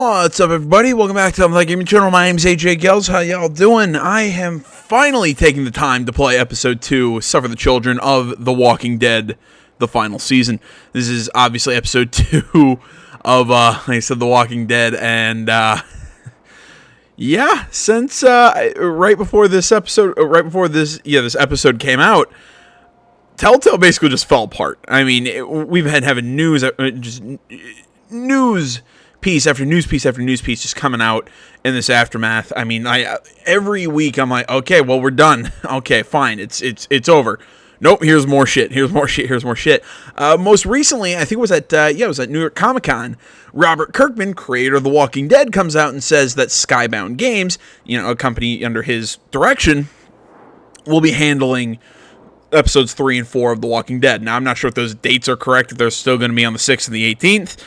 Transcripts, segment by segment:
What's up, everybody? Welcome back to the Gaming Channel. My name's AJ Gels. How y'all doing? I am finally taking the time to play Episode 2, Suffer the Children of The Walking Dead, the final season. This is obviously Episode 2 of, like I said, The Walking Dead, and, yeah, since, right before this episode came out, Telltale basically just fell apart. I mean, we've had having news piece after news piece after news piece just coming out in this aftermath. I mean, every week I'm like, okay, well, we're done. Okay, fine, it's over. Nope, here's more shit. Here's more shit. Most recently, I think it was at New York Comic Con. Robert Kirkman, creator of The Walking Dead, comes out and says that Skybound Games, a company under his direction, will be handling episodes 3 and 4 of The Walking Dead. Now, I'm not sure if those dates are correct, if they're still going to be on the 6th and the 18th.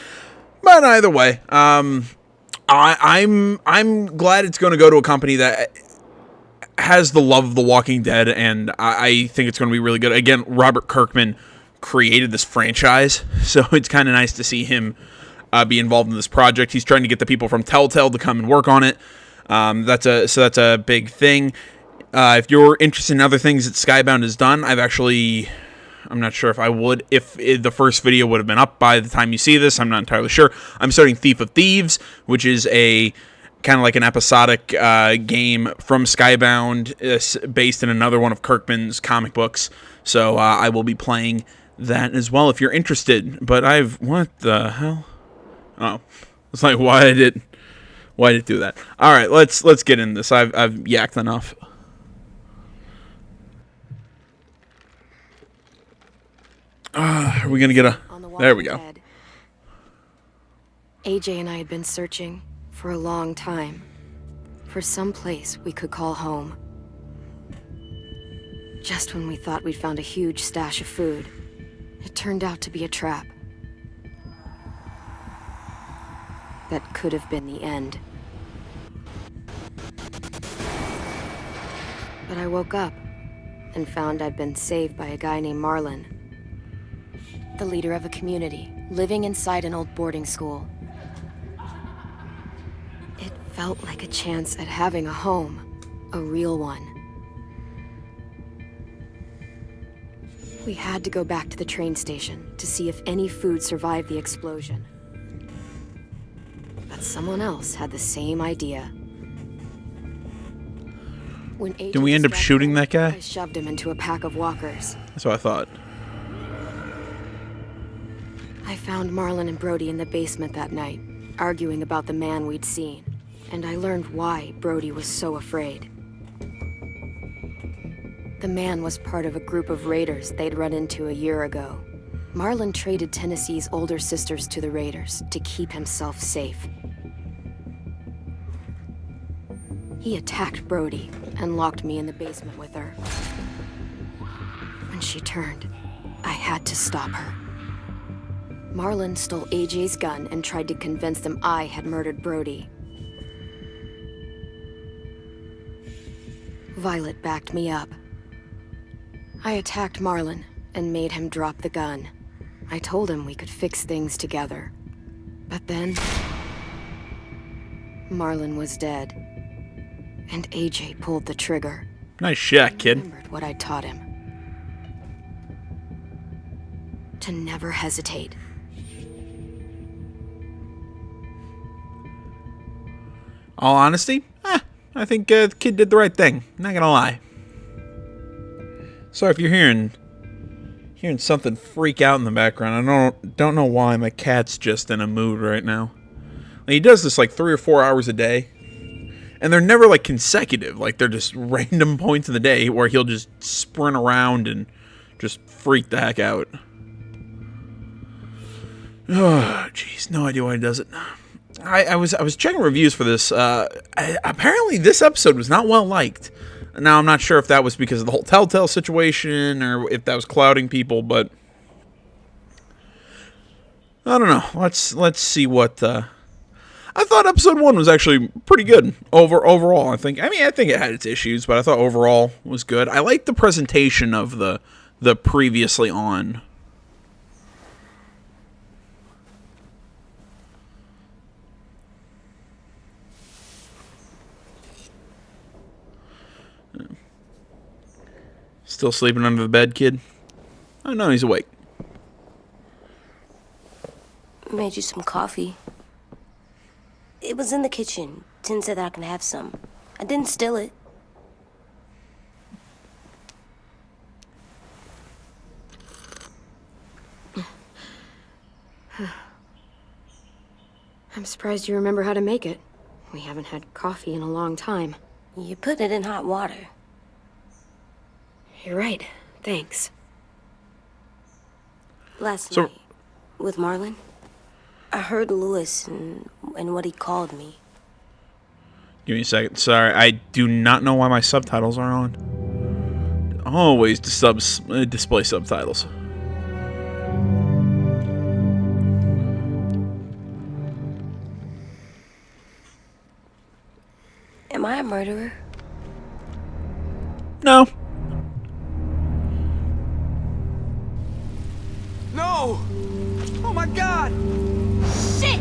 But either way, I'm glad it's going to go to a company that has the love of The Walking Dead, and I think it's going to be really good. Again, Robert Kirkman created this franchise, so it's kind of nice to see him be involved in this project. He's trying to get the people from Telltale to come and work on it. That's a big thing. If you're interested in other things that Skybound has done, I'm not sure if I would, if the first video would have been up by the time you see this. I'm not entirely sure. I'm starting Thief of Thieves, which is a kind of like an episodic game from Skybound, based in another one of Kirkman's comic books. So I will be playing that as well if you're interested. But what the hell? Oh, it's like why did it do that? All right, let's get in this. I've yacked enough. Are we gonna get there we go. Dead. AJ and I had been searching for a long time for some place we could call home. Just when we thought we'd found a huge stash of food, it turned out to be a trap. That could have been the end. But I woke up and found I'd been saved by a guy named Marlon, the leader of a community, living inside an old boarding school. It felt like a chance at having a home, a real one. We had to go back to the train station to see if any food survived the explosion. But someone else had the same idea. Did we end up shooting that guy? I shoved him into a pack of walkers. That's what I thought. I found Marlon and Brody in the basement that night, arguing about the man we'd seen, and I learned why Brody was so afraid. The man was part of a group of raiders they'd run into a year ago. Marlon traded Tennessee's older sisters to the raiders to keep himself safe. He attacked Brody and locked me in the basement with her. When she turned, I had to stop her. Marlon stole AJ's gun and tried to convince them I had murdered Brody. Violet backed me up. I attacked Marlon and made him drop the gun. I told him we could fix things together. But then, Marlon was dead, and AJ pulled the trigger. Nice shot, kid. I remembered what I taught him. To never hesitate. All honesty, I think the kid did the right thing. Not gonna lie. Sorry if you're hearing something freak out in the background. I don't know why. My cat's just in a mood right now. He does this like 3 or 4 hours a day, and they're never like consecutive. Like they're just random points in the day where he'll just sprint around and just freak the heck out. Oh, jeez, no idea why he does it. I was checking reviews for this. Apparently, this episode was not well liked. Now, I'm not sure if that was because of the whole Telltale situation or if that was clouding people, but I don't know. Let's see what. I thought episode 1 was actually pretty good overall. I think it had its issues, but I thought overall was good. I liked the presentation of the previously on. Still sleeping under the bed, kid? Oh, no, he's awake. Made you some coffee. It was in the kitchen. Tin said that I can have some. I didn't steal it. I'm surprised you remember how to make it. We haven't had coffee in a long time. You put it in hot water. You're right. Thanks. Last night, with Marlon, I heard Lewis and what he called me. Give me a second. Sorry, I do not know why my subtitles are on. Always display subtitles. Am I a murderer? No. No! Oh my god! Shit!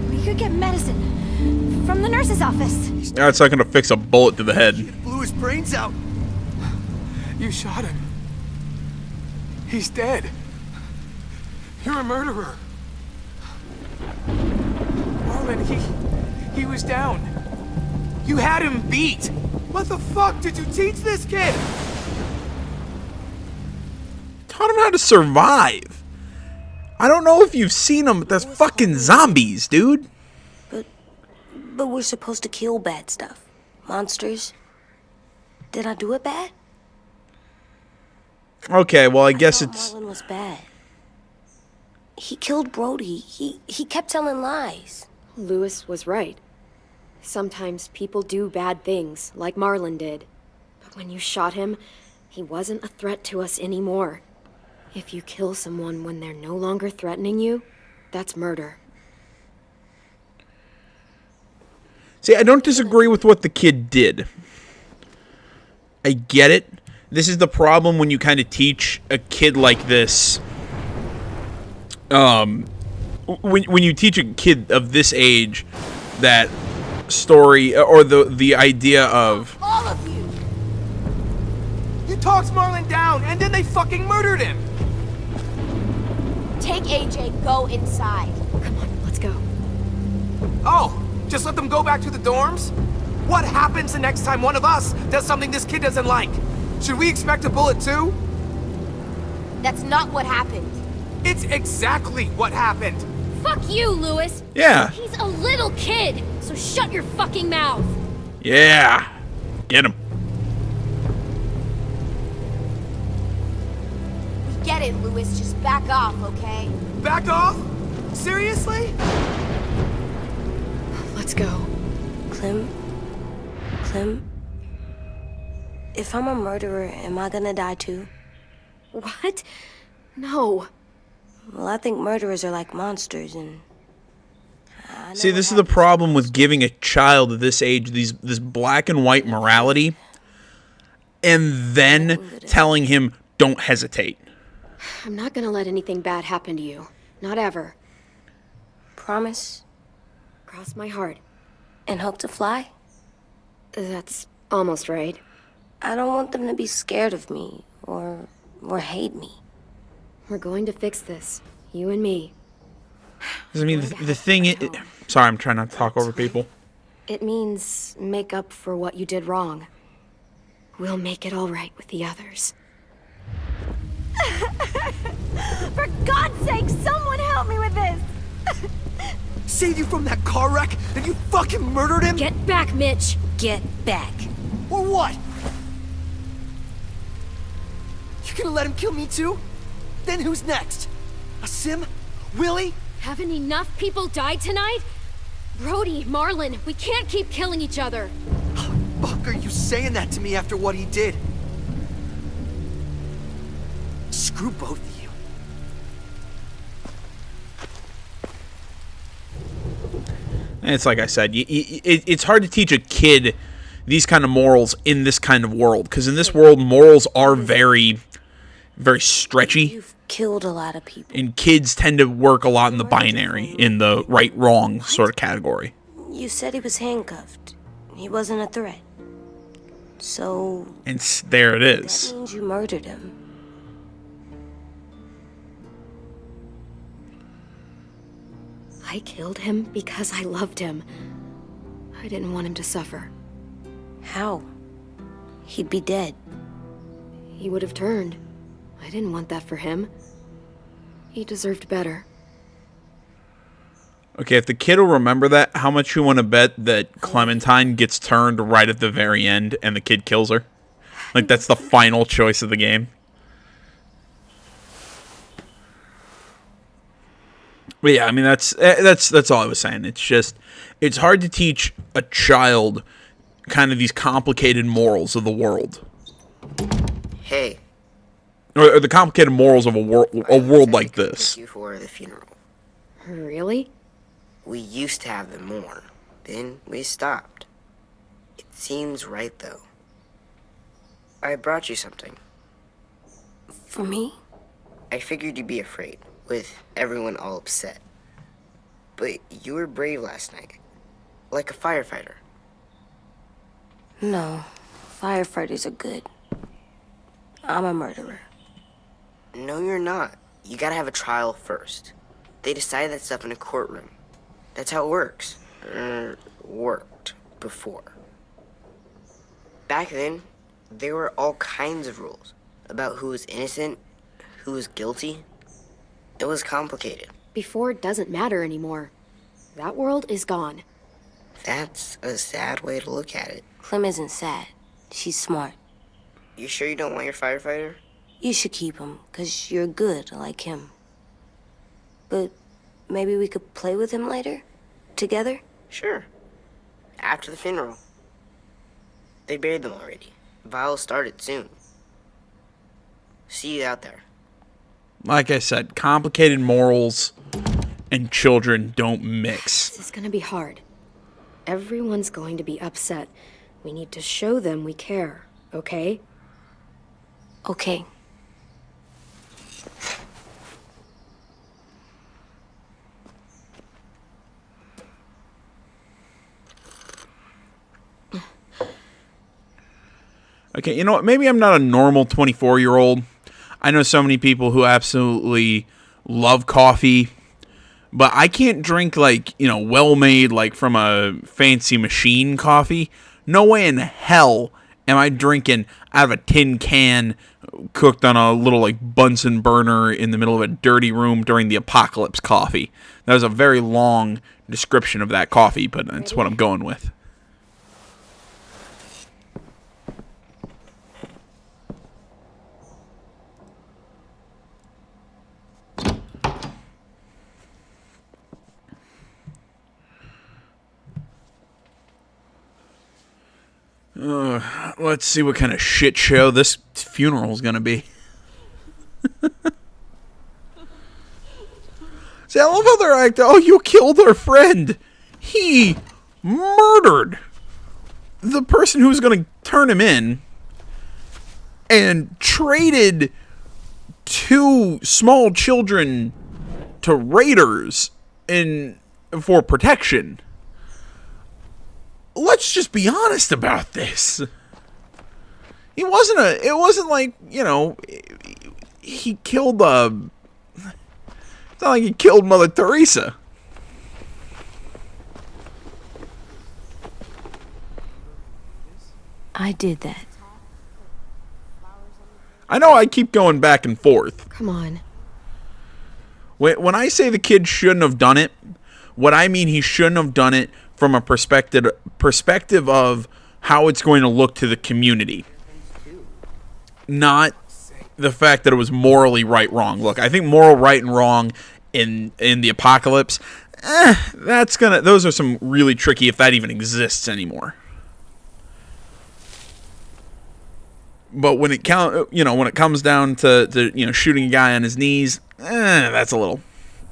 We could get medicine from the nurse's office. That's not gonna fix a bullet to the head. It blew his brains out. You shot him. He's dead. You're a murderer. Marlon, he was down. You had him beat. What the fuck did you teach this kid? Taught him how to survive. I don't know if you've seen them, but that's fucking zombies, dude. But we're supposed to kill bad stuff. Monsters. Did I do it bad? Okay, well, I guess thought it's... Marlon was bad. He killed Brody. He kept telling lies. Lewis was right. Sometimes people do bad things, like Marlon did. But when you shot him, he wasn't a threat to us anymore. If you kill someone when they're no longer threatening you, that's murder. See, I don't disagree with what the kid did. I get it. This is the problem when you kind of teach a kid like this. When you teach a kid of this age that story or the idea of All of you! You talked Marlon down, and then they fucking murdered him! Take AJ, go inside. Come on, let's go. Oh, just let them go back to the dorms? What happens the next time one of us does something this kid doesn't like? Should we expect a bullet too? That's not what happened. It's exactly what happened! Fuck you, Lewis. yeah, He's a little kid, so shut your fucking mouth. yeah, get him. We get it, Lewis. Just back off, okay? Back off? Seriously? Let's go. Clem? If I'm a murderer, am I gonna die too? What? No. Well, I think murderers are like monsters, and... See, this is the problem with giving a child of this age this black and white morality and then telling him, don't hesitate. I'm not gonna let anything bad happen to you. Not ever. Promise? Cross my heart. And hope to fly? That's almost right. I don't want them to be scared of me, or hate me. We're going to fix this. You and me. 'Cause, I mean, the thing is... Sorry, I'm trying not to talk over people. It means make up for what you did wrong. We'll make it all right with the others. For God's sake, someone help me with this. Saved you from that car wreck, and you fucking murdered him? Get back, Mitch. Get back. Or what? You gonna let him kill me too? Then who's next? A Sim? Willie? Haven't enough people died tonight? Brody, Marlon, we can't keep killing each other. Fuck, are you saying that to me after what he did? Screw both of you. And it's like I said, it's hard to teach a kid these kind of morals in this kind of world. Because in this world, morals are very, very stretchy. You've killed a lot of people. And kids tend to work a lot in the binary, in the right-wrong sort of category. You said he was handcuffed. He wasn't a threat. So And there it that is. means you murdered him. I killed him because I loved him. I didn't want him to suffer. How? He'd be dead. He would have turned. I didn't want that for him. He deserved better. Okay, if the kid will remember that, how much you want to bet that Clementine gets turned right at the very end and the kid kills her? Like, that's the final choice of the game. But yeah, I mean, that's all I was saying. It's just, it's hard to teach a child kind of these complicated morals of the world. Hey. Or the complicated morals of a world like this. Thank you for the funeral. Really? We used to have them more. Then we stopped. It seems right, though. I brought you something. For me? I figured you'd be afraid, with everyone all upset. But you were brave last night. Like a firefighter. No. Firefighters are good. I'm a murderer. No, you're not. You gotta have a trial first. They decide that stuff in a courtroom. That's how it works. Worked before. Back then, there were all kinds of rules about who was innocent, who was guilty. It was complicated. Before doesn't matter anymore. That world is gone. That's a sad way to look at it. Clem isn't sad. She's smart. You sure you don't want your firefighter? You should keep him, 'cause you're good like him. But maybe we could play with him later? Together? Sure. After the funeral. They buried them already. Viol's started soon. See you out there. Like I said, complicated morals and children don't mix. This is gonna be hard. Everyone's going to be upset. We need to show them we care, okay? Okay. Okay, you know what? Maybe I'm not a normal 24-year-old. I know so many people who absolutely love coffee, but I can't drink, like, you know, well-made, like, from a fancy machine coffee. No way in hell am I drinking out of a tin can cooked on a little, like, Bunsen burner in the middle of a dirty room during the apocalypse coffee. That was a very long description of that coffee, but that's what I'm going with. Let's see what kind of shit show this funeral is going to be. See, I love how they're acting. Oh, you killed our friend. He murdered the person who was going to turn him in and traded 2 small children to raiders for protection. Let's just be honest about this. It wasn't like, you know, he killed, it's not like he killed Mother Teresa. I did that. I know I keep going back and forth. Come on. When I say the kid shouldn't have done it, what I mean he shouldn't have done it from a perspective of how it's going to look to the community. Not the fact that it was morally wrong. Look, I think moral right and wrong in the apocalypse, those are some really tricky, if that even exists anymore. But when it comes down to shooting a guy on his knees, that's a little,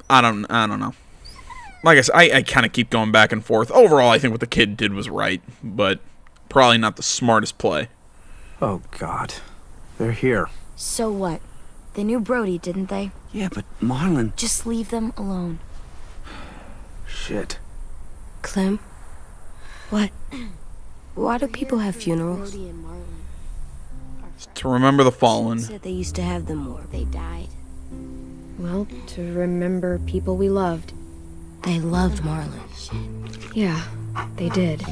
I don't know. Like I said, I kind of keep going back and forth. Overall, I think what the kid did was right, but probably not the smartest play. Oh, God. They're here. So what? They knew Brody, didn't they? Yeah, but Marlon... Just leave them alone. Shit. Clem? What? Why do people have funerals? Brody and Marlon To remember the fallen. Said they used to have them more. they died. Well, to remember people we loved. They loved Marlon. Yeah, they did.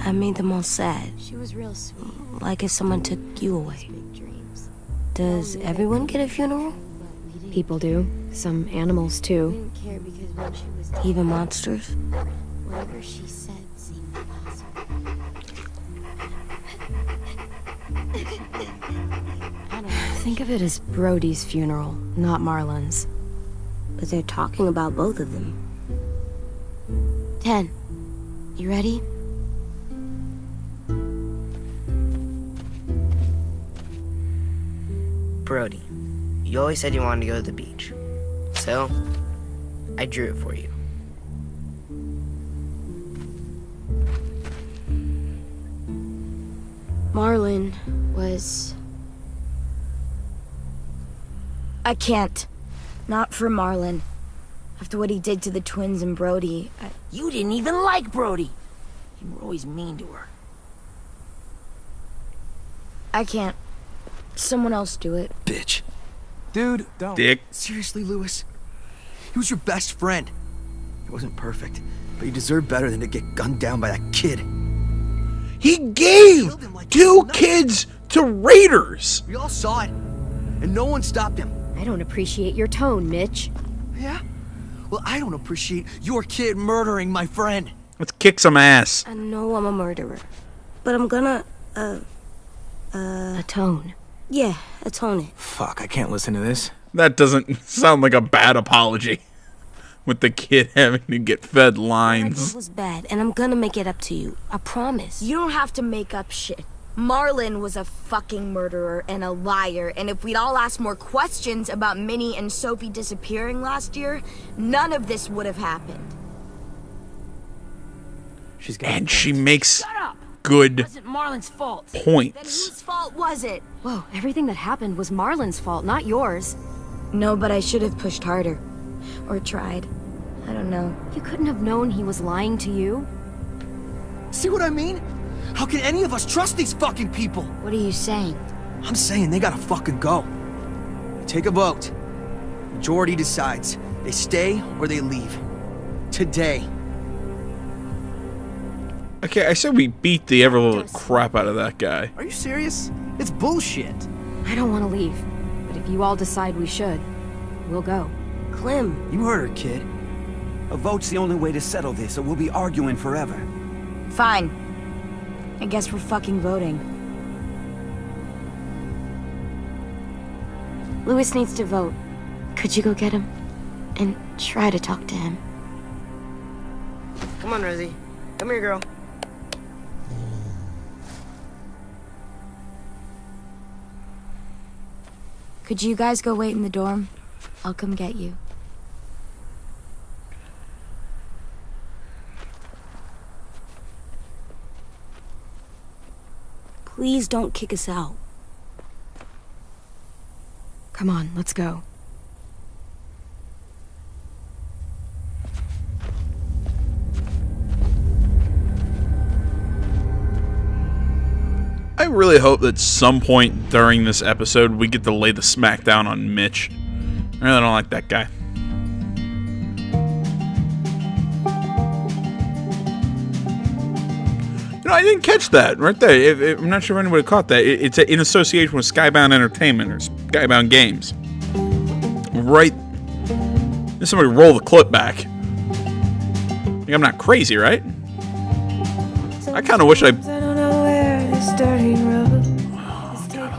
I made them all sad. She was real sweet. Like if someone took you away. Big dreams. Does everyone get a funeral? People do. Some animals too. Didn't care because when she was Even monsters? whatever she said seemed possible. Think of it as Brody's funeral, not Marlon's. But they're talking about both of them. 10. You ready? Brody, you always said you wanted to go to the beach. So, I drew it for you. Marlon was... I can't. Not for Marlon. After what he did to the twins and Brody, You didn't even like Brody. You were always mean to her. I can't. Someone else do it. Bitch. Dude, don't. Dick. Seriously, Lewis? He was your best friend. He wasn't perfect, but he deserved better than to get gunned down by that kid. He gave two kids to raiders. We all saw it, and no one stopped him. I don't appreciate your tone, Mitch. Yeah? Well, I don't appreciate your kid murdering my friend. Let's kick some ass. I know I'm a murderer. But I'm gonna, Atone. yeah, atone it. Fuck, I can't listen to this. That doesn't sound like a bad apology. With the kid having to get fed What I lines. did was bad, and I'm gonna make it up to you. I promise. You don't have to make up shit. Marlon was a fucking murderer and a liar, and if we'd all asked more questions about Minnie and Sophie disappearing last year, none of this would have happened. She's got And a she point. makes Shut up! good It wasn't Marlon's fault. Then points. whose fault was it? Whoa, everything that happened was Marlon's fault, not yours. No, but I should have pushed harder. Or tried. I don't know. You couldn't have known he was lying to you. See what I mean? How can any of us trust these fucking people? What are you saying? I'm saying they gotta fucking go. Take a vote. Majority decides. They stay or they leave. Today. Okay, I said we beat the ever living crap out of that guy. Are you serious? It's bullshit. I don't want to leave, but if you all decide we should, we'll go. Clem, You heard her, kid. A vote's the only way to settle this, or we'll be arguing forever. Fine. I guess we're fucking voting. Lewis needs to vote. Could you go get him? And try to talk to him. Come on, Rosie. Come here, girl. Could you guys go wait in the dorm? I'll come get you. Please don't kick us out. Come on, let's go. I really hope that some point during this episode we get to lay the smackdown on Mitch. I really don't like that guy. You know, I didn't catch that right there. I'm not sure if anybody caught that. It's in association with Skybound Entertainment or Skybound Games. Right. Somebody roll the clip back. Think I'm not crazy, right? I kind of wish I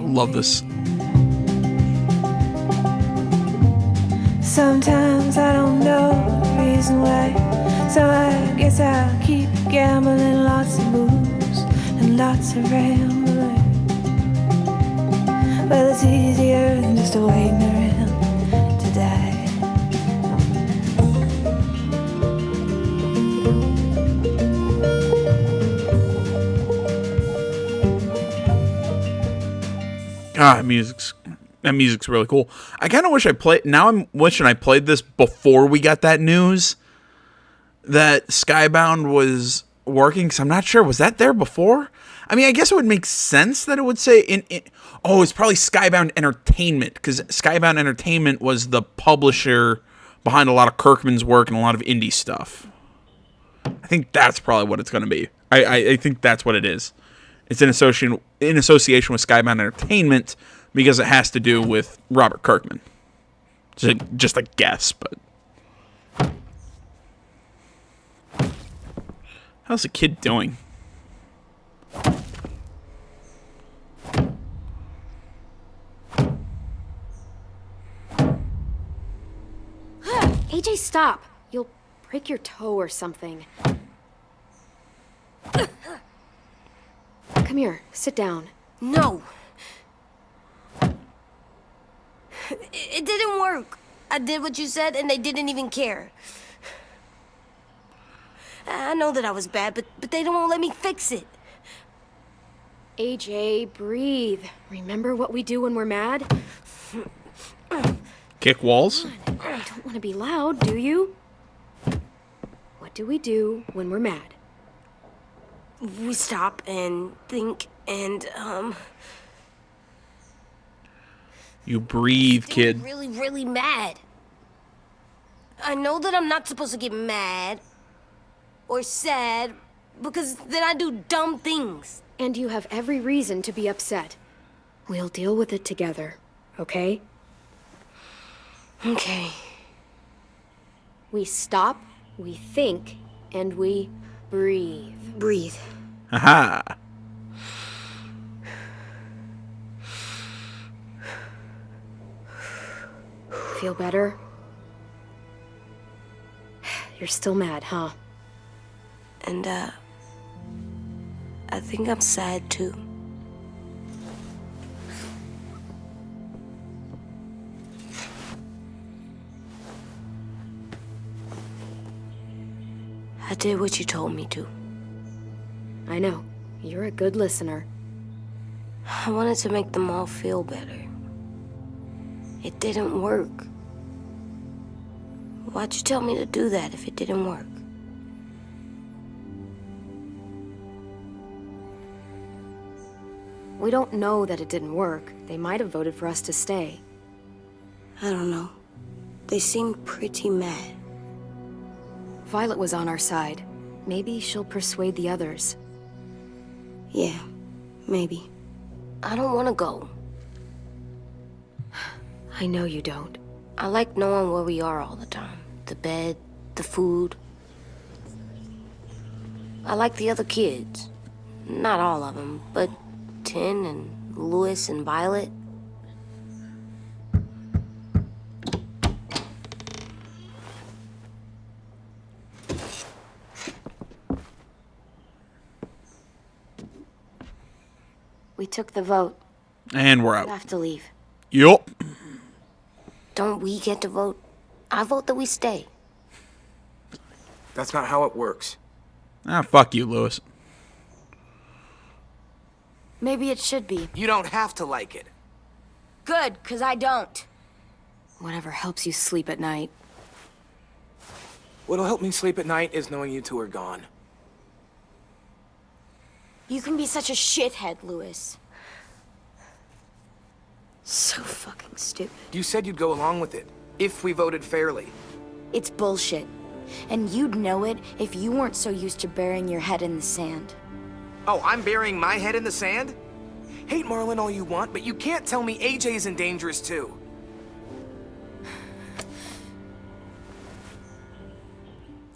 love this. Sometimes I don't know the reason why, so I guess I'll keep gambling, lots of moves and lots of rambling. Well, it's easier than just waiting around to die. Ah, that music's really cool. I kind of wish I played. Now I'm wishing I played this before we got that news that Skybound was working, because I'm not sure. Was that there before? I mean, I guess it would make sense that it would say oh, it's probably Skybound Entertainment, because Skybound Entertainment was the publisher behind a lot of Kirkman's work and a lot of indie stuff. I think that's probably what it's going to be. I think that's what it is. It's in association with Skybound Entertainment because it has to do with Robert Kirkman. Just a guess, but... How's the kid doing? AJ, stop. You'll break your toe or something. Come here, sit down. No. It didn't work. I did what you said, and they didn't even care. I know that I was bad, but they don't let me fix it. AJ, breathe. Remember what we do when we're mad? Kick walls? You don't want to be loud, do you? What do we do when we're mad? We stop and think and, You breathe, kid. really, really mad. I know that I'm not supposed to get mad or sad because then I do dumb things. And you have every reason to be upset. We'll deal with it together, okay? Okay. We stop, we think, and we breathe. Breathe. Aha! Feel better? You're still mad, huh? And, I think I'm sad too. I did what you told me to. I know. You're a good listener. I wanted to make them all feel better. It didn't work. Why'd you tell me to do that if it didn't work? We don't know that it didn't work. They might have voted for us to stay. I don't know. They seemed pretty mad. Violet was on our side. Maybe she'll persuade the others. Yeah, maybe. I don't want to go. I know you don't. I like knowing where we are all the time. The bed, the food. I like the other kids. Not all of them, but Tin and Louis and Violet. We took the vote. And we're You out. have to leave. Yup. Don't we get to vote? I vote that we stay. That's not how it works. Ah, fuck you, Lewis. Maybe it should be. You don't have to like it. Good, 'cause I don't. Whatever helps you sleep at night. What'll help me sleep at night is knowing you two are gone. You can be such a shithead, Louis. So fucking stupid. You said you'd go along with it, if we voted fairly. It's bullshit. And you'd know it if you weren't so used to burying your head in the sand. Oh, I'm burying my head in the sand? Hate Marlon all you want, but you can't tell me AJ isn't dangerous too.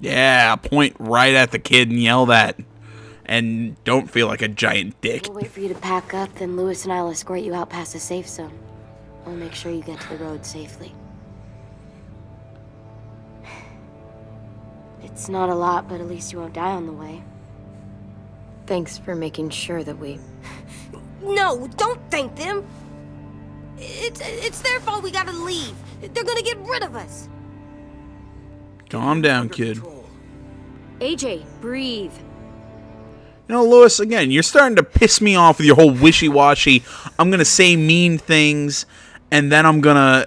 Yeah, point right at the kid and yell that. And don't feel like a giant dick. We'll wait for you to pack up, then Louis and I'll escort you out past the safe zone. We'll make sure you get to the road safely. It's not a lot, but at least you won't die on the way. Thanks for making sure that we... No, don't thank them. It's their fault we gotta leave. They're gonna get rid of us. Calm down, kid. AJ, breathe. You know, Lewis, again, you're starting to piss me off with your whole wishy-washy, I'm gonna say mean things, and then I'm gonna,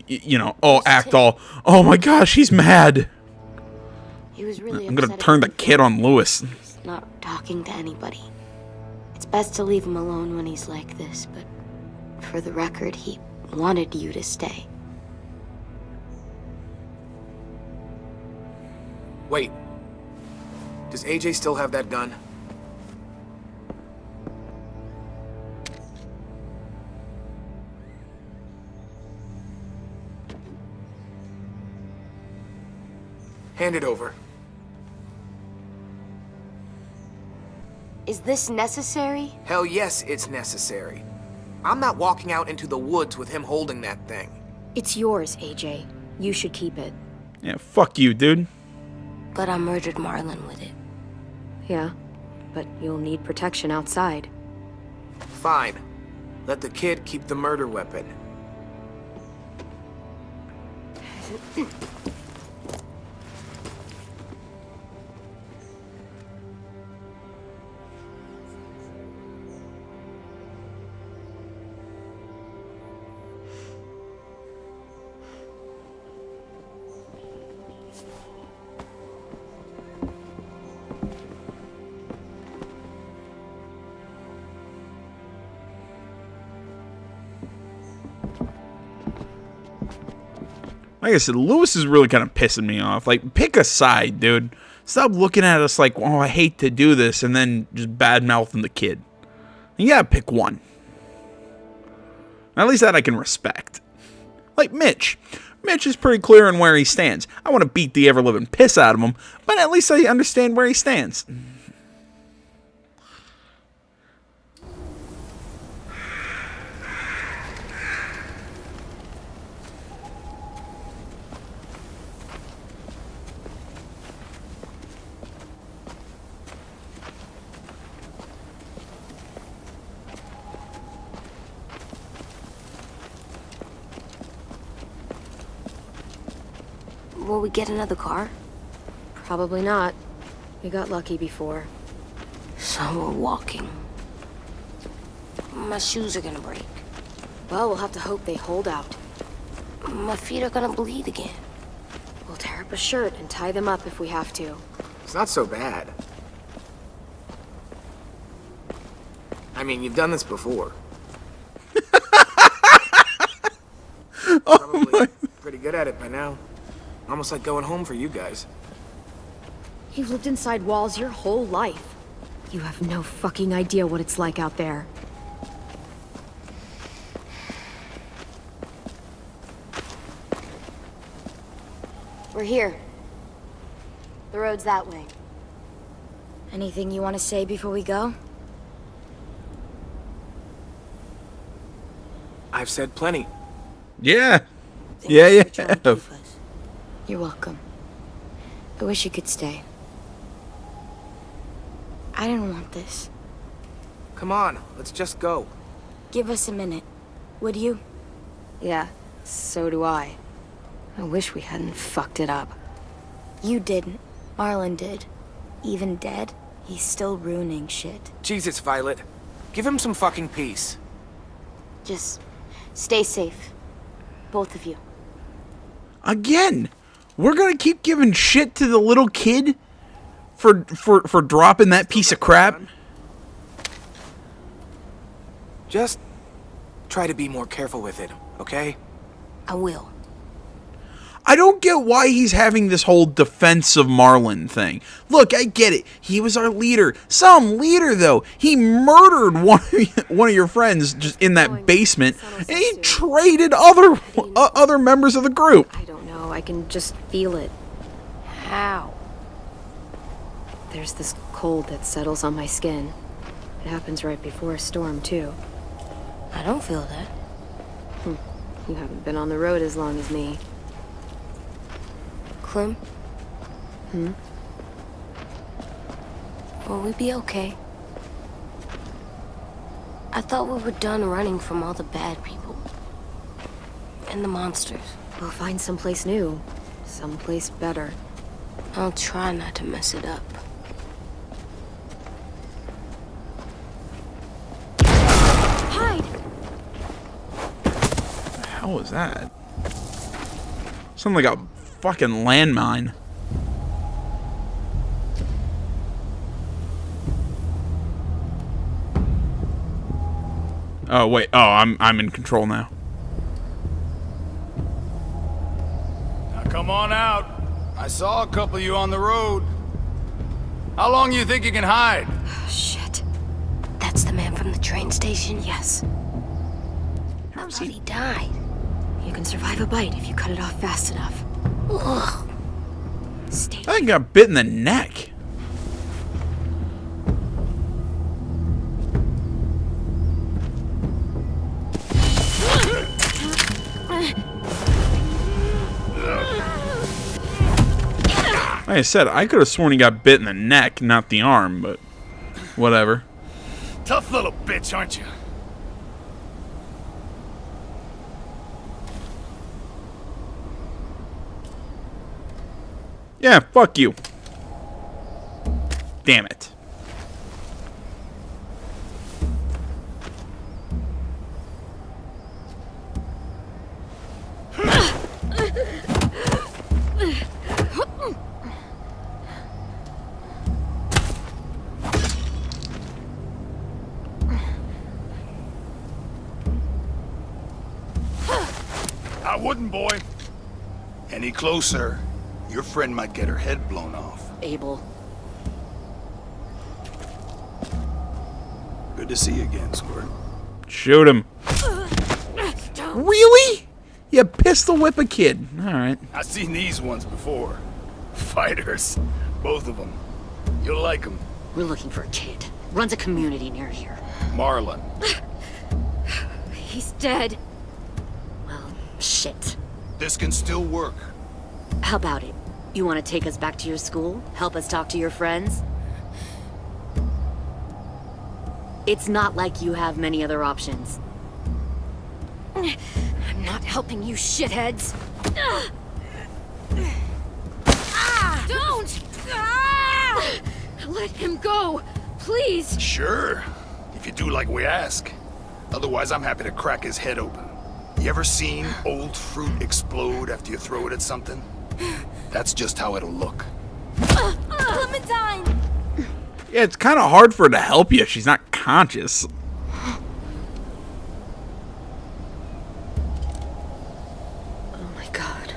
you know, act all, oh my gosh, he's mad. He was really I'm gonna upset turn the about kid on Lewis. not talking to anybody. It's best to leave him alone when he's like this, but for the record, he wanted you to stay. Wait. Does AJ still have that gun? Hand it over. Is this necessary? Hell yes, it's necessary. I'm not walking out into the woods with him holding that thing. It's yours, AJ. You should keep it. Yeah, fuck you, dude. But I murdered Marlon with it. Yeah, but you'll need protection outside. Fine. Let the kid keep the murder weapon. Like I said, Lewis is really kind of pissing me off. Like, pick a side, dude. Stop looking at us like, oh, I hate to do this, and then just bad-mouthing the kid. You gotta pick one. At least that I can respect. Like Mitch. Mitch is pretty clear on where he stands. I want to beat the ever-living piss out of him, but at least I understand where he stands. Will we get another car? Probably not. We got lucky before. So we're walking. My shoes are gonna break. Well, we'll have to hope they hold out. My feet are gonna bleed again. We'll tear up a shirt and tie them up if we have to. It's not so bad. I mean, you've done this before. Probably pretty good at it by now. Almost like going home for you guys. You've lived inside walls your whole life. You have no fucking idea what it's like out there. We're here. The road's that way. Anything you want to say before we go? I've said plenty. Yeah. Thanks Yeah, for trying to yeah. keep us. You're welcome. I wish you could stay. I didn't want this. Come on, let's just go. Give us a minute, would you? Yeah, so do I. I wish we hadn't fucked it up. You didn't. Marlon did. Even dead, he's still ruining shit. Jesus, Violet. Give him some fucking peace. Just stay safe. Both of you. Again, we're gonna keep giving shit to the little kid for dropping that piece of crap. Just try to be more careful with it, okay? I will. I don't get why he's having this whole defense of Marlon thing. Look, I get it. He was our leader. Some leader, though. He murdered one of your friends just in that basement, and he traded other members of the group. I don't know. I can just feel it. How? There's this cold that settles on my skin. It happens right before a storm, too. I don't feel that. You haven't been on the road as long as me. Clem? Will we be okay? I thought we were done running from all the bad people. And the monsters. We'll find someplace new. Someplace better. I'll try not to mess it up. Hide! What the hell was that? Something like a fucking landmine. Oh, wait. Oh, I'm in control now. Now come on out. I saw a couple of you on the road. How long you think you can hide? Shit. That's the man from the train station? Yes. I thought he died. You can survive a bite if you cut it off fast enough. Ugh. Stay. I think I got bit in the neck. Like I said, I could have sworn he got bit in the neck, not the arm, but whatever. Tough little bitch, aren't you? Yeah, fuck you. Damn it. I wouldn't, boy. Any closer, your friend might get her head blown off. Abel. Good to see you again, Squirt. Shoot him. Really? You pistol whip a kid. Alright. I've seen these ones before. Fighters. Both of them. You'll like them. We're looking for a kid. Runs a community near here. Marlon. He's dead. Well, shit. This can still work. How about it? You want to take us back to your school? Help us talk to your friends? It's not like you have many other options. I'm not helping you shitheads. Don't! Let him go, please. Sure. If you do like we ask. Otherwise, I'm happy to crack his head open. You ever seen old fruit explode after you throw it at something? That's just how it'll look. Clementine! Yeah, it's kind of hard for her to help you. She's not conscious. Oh my god.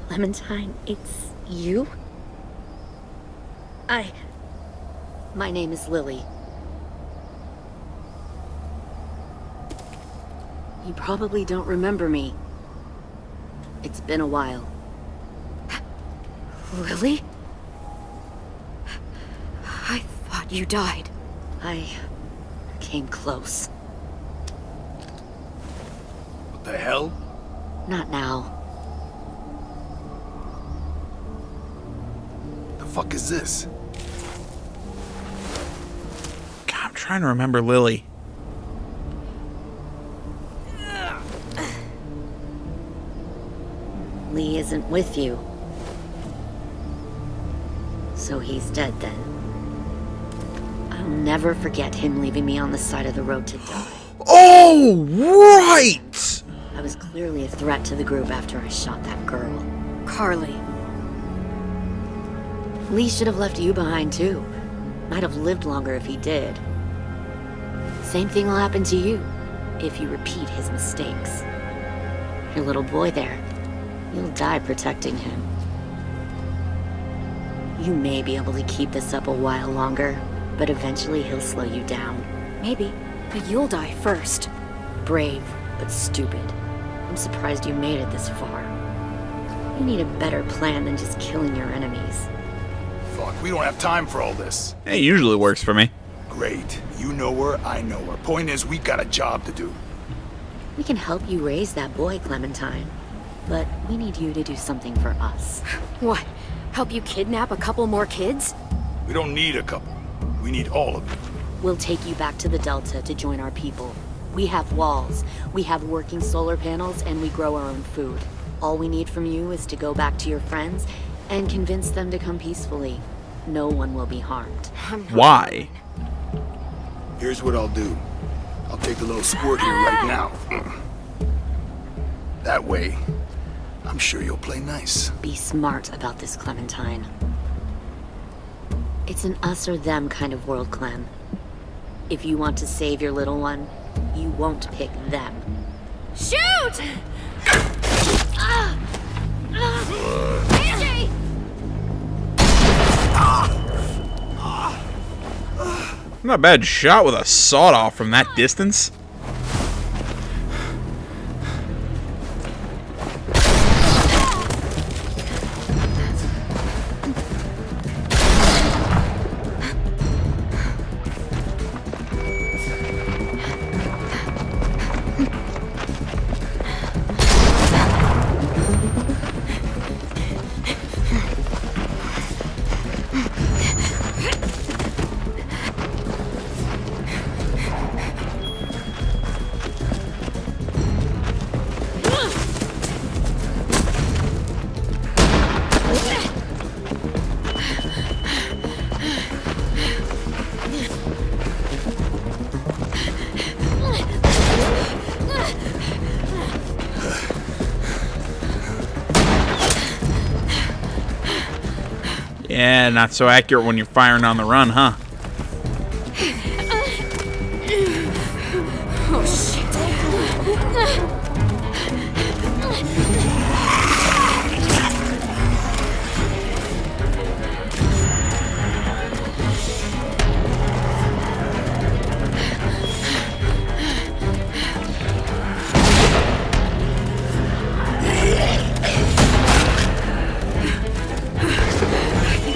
Clementine, it's you? My name is Lily. You probably don't remember me. It's been a while. Lily? I thought you died. I came close. What the hell? Not now. The fuck is this? God, I'm trying to remember Lily. Lee isn't with you. So he's dead then. I'll never forget him leaving me on the side of the road to die. Oh, right! I was clearly a threat to the group after I shot that girl. Carly. Lee should have left you behind too. Might have lived longer if he did. Same thing will happen to you if you repeat his mistakes. Your little boy there, you'll die protecting him. You may be able to keep this up a while longer, but eventually he'll slow you down. Maybe, but you'll die first. Brave, but stupid. I'm surprised you made it this far. You need a better plan than just killing your enemies. Fuck, we don't have time for all this. It usually works for me. Great. You know her, I know her. Point is, we got a job to do. We can help you raise that boy, Clementine. But we need you to do something for us. What? Help you kidnap a couple more kids? We don't need a couple. We need all of you. We'll take you back to the Delta to join our people. We have walls, we have working solar panels, and we grow our own food. All we need from you is to go back to your friends and convince them to come peacefully. No one will be harmed. Why? Here's what I'll do. I'll take the little squirt here right now. That way, I'm sure you'll play nice. Be smart about this, Clementine. It's an us or them kind of world, Clem. If you want to save your little one, you won't pick them. Shoot! AJ! Not a bad shot with a sawed-off from that distance. Yeah, not so accurate when you're firing on the run, huh? Oh, shit.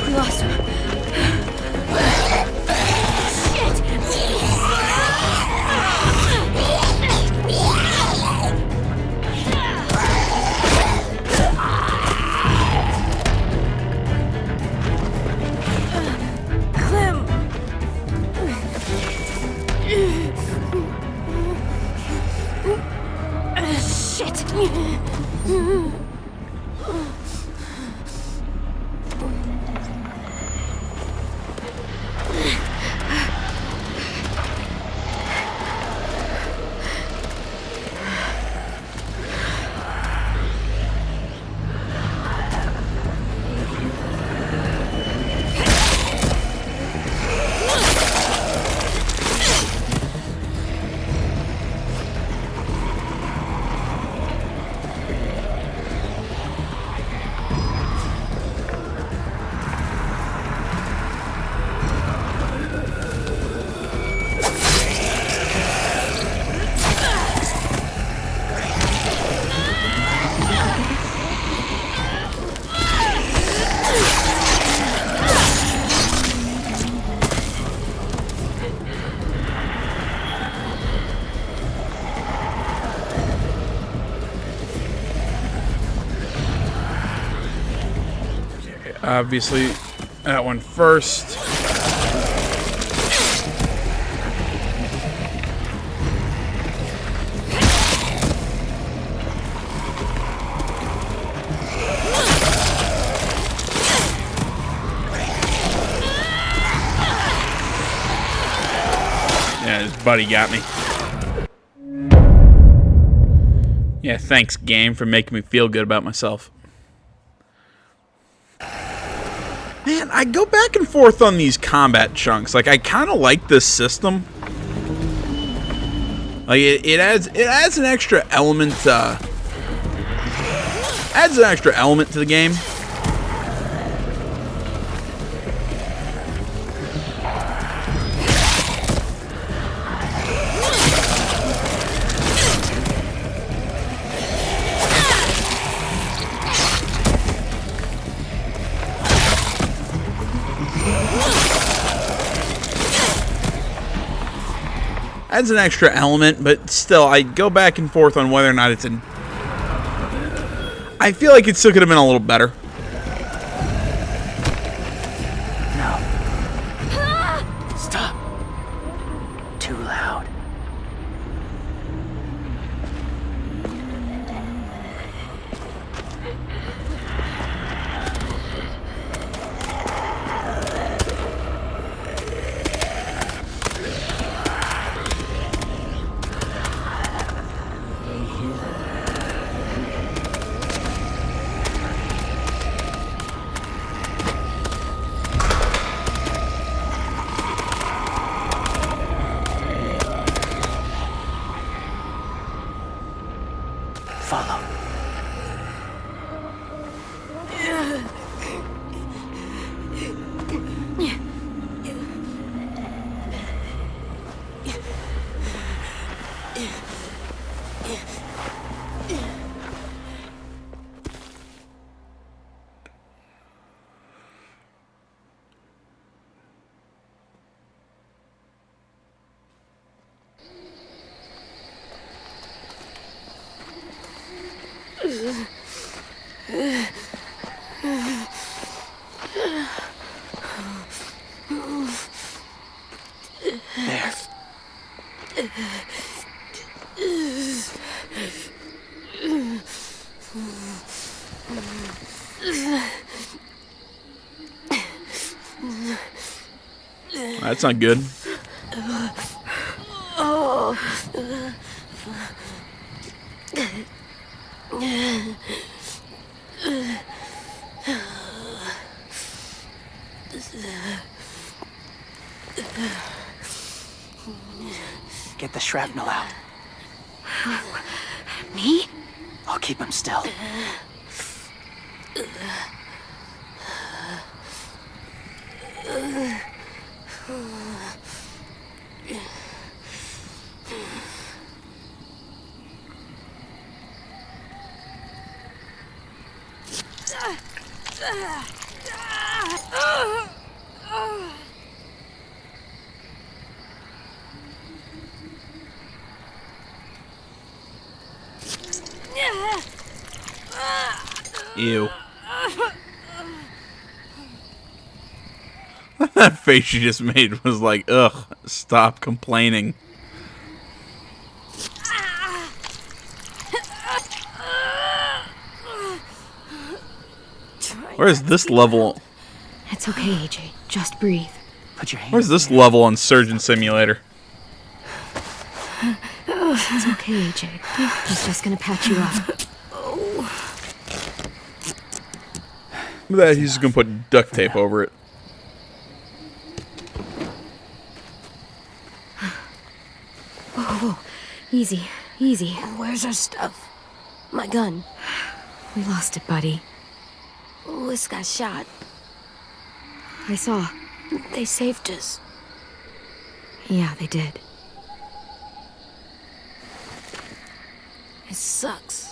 We lost him. Obviously, that one first. Yeah, his buddy got me. Yeah, thanks, game, for making me feel good about myself. Man, I go back and forth on these combat chunks. Like, I kind of like this system. Like, it adds an extra element. Adds an extra element to the game. Adds an extra element, but still, I go back and forth on whether or not it's in. I feel like it still could have been a little better. No. Stop. Too loud. There. That's not good. Get the shrapnel out. Me? I'll keep him still. Ew. That face she just made was like, ugh, stop complaining. Where's this level? It's okay, AJ. Just breathe. Put your hands. Where's this level on Surgeon Simulator? It's okay, AJ. He's just gonna patch you up. Look at that, he's just gonna put duct tape over it. Whoa. Easy. Easy. Where's our stuff? My gun. We lost it, buddy. Louis got shot. I saw. They saved us. Yeah, they did. It sucks.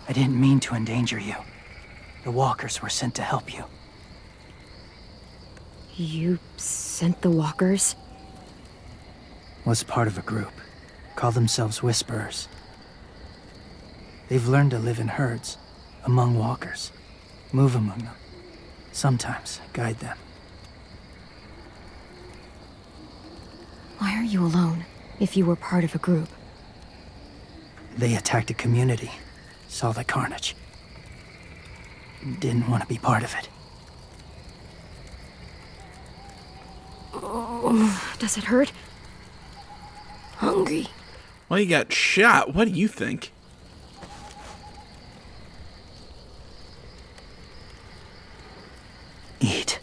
I didn't mean to endanger you. The walkers were sent to help you. You sent the walkers? Was part of a group. Call themselves Whisperers. They've learned to live in herds, among walkers. Move among them. Sometimes guide them. Why are you alone, if you were part of a group? They attacked a community. Saw the carnage. Didn't want to be part of it. Does it hurt? Hungry. Well, you got shot. What do you think? Eat.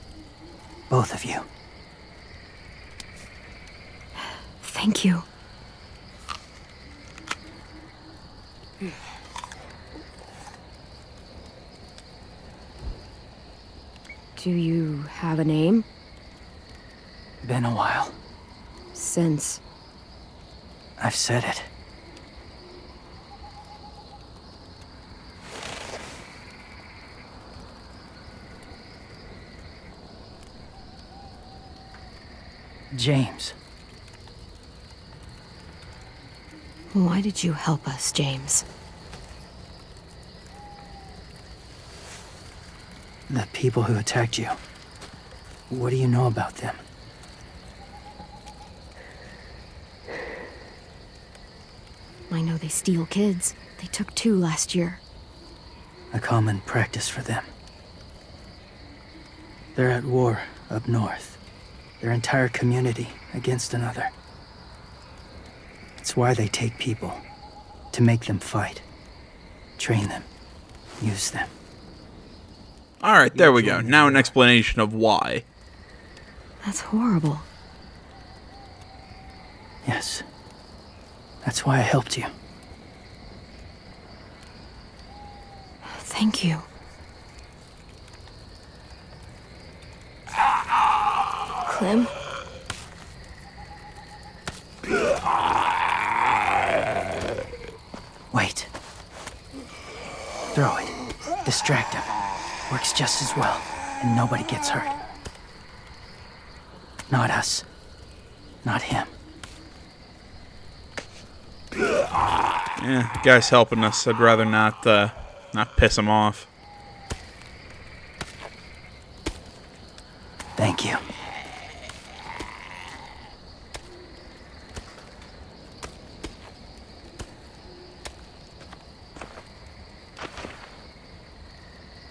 Both of you. Thank you. Do you have a name? Been a while. Since... I've said it. James. Why did you help us, James? The people who attacked you. What do you know about them? I know they steal kids. They took 2 last year. A common practice for them. They're at war up north. Their entire community against another. It's why they take people. To make them fight. Train them. Use them. Alright, there we go. Now an explanation of why. That's horrible. Yes. That's why I helped you. Thank you. Clem? Wait. Throw it. Distract him. Works just as well, and nobody gets hurt. Not us. Not him. Yeah, guy's helping us. I'd rather not piss him off. Thank you.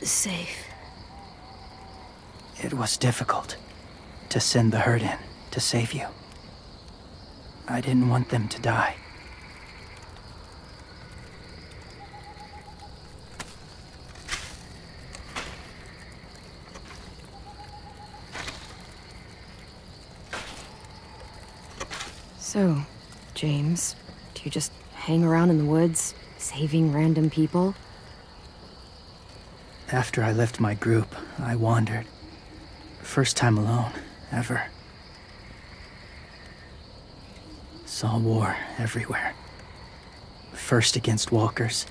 Safe. It was difficult to send the herd in to save you. I didn't want them to die. So, James, do you just hang around in the woods, saving random people? After I left my group, I wandered. First time alone, ever. Saw war everywhere. First against walkers,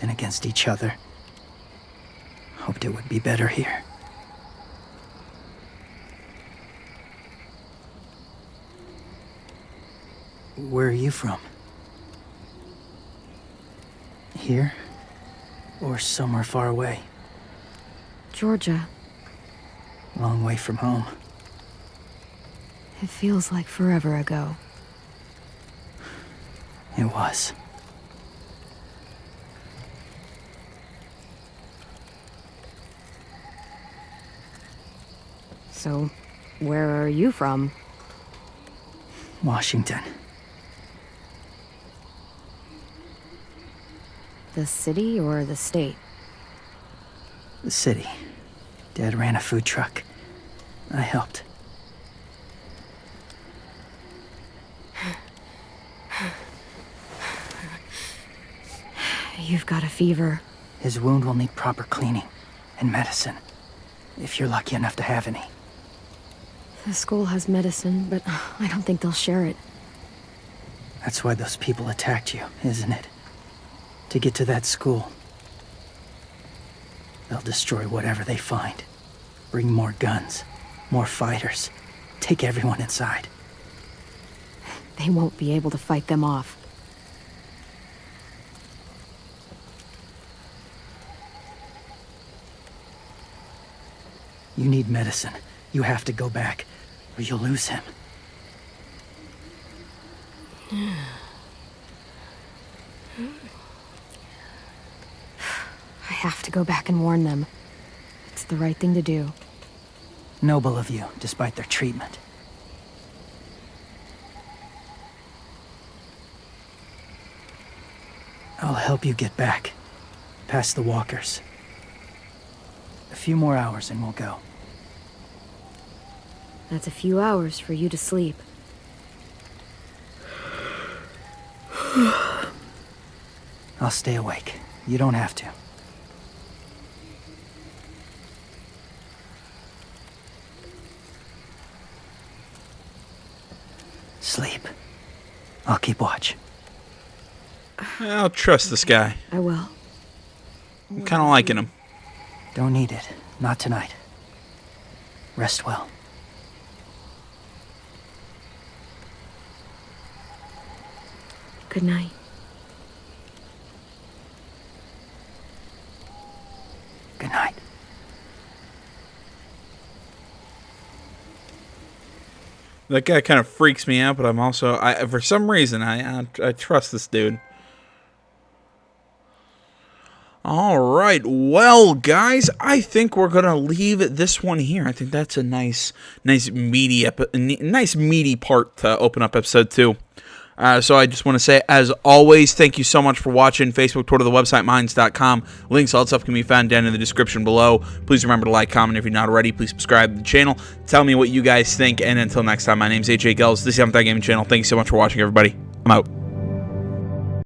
then against each other. Hoped it would be better here. Where are you from? Here? Or somewhere far away? Georgia. Long way from home. It feels like forever ago. It was. So, where are you from? Washington. The city or the state? The city. Dad ran a food truck. I helped. You've got a fever. His wound will need proper cleaning and medicine, if you're lucky enough to have any. The school has medicine, but I don't think they'll share it. That's why those people attacked you, isn't it? To get to that school. They'll destroy whatever they find. Bring more guns, more fighters. Take everyone inside. They won't be able to fight them off. You need medicine. You have to go back, or you'll lose him. I have to go back and warn them. It's the right thing to do. Noble of you, despite their treatment. I'll help you get back, past the walkers. A few more hours and we'll go. That's a few hours for you to sleep. I'll stay awake. You don't have to. Sleep. I'll keep watch. I'll trust this guy. I will. I'm kind of liking him. Don't need it. Not tonight. Rest well. Good night. Good night. That guy kind of freaks me out, but I'm also, for some reason, I trust this dude. All right, well, guys, I think we're gonna leave this one here. I think that's a nice meaty part to open up episode 2. So I just want to say, as always, thank you so much for watching. Facebook, Twitter, the website, minds.com. Links, all that stuff can be found down in the description below. Please remember to like, comment if you're not already. Please subscribe to the channel. Tell me what you guys think. And until next time, my name's AJ Gels. This is the Gaming Channel. Thank you so much for watching, everybody. I'm out.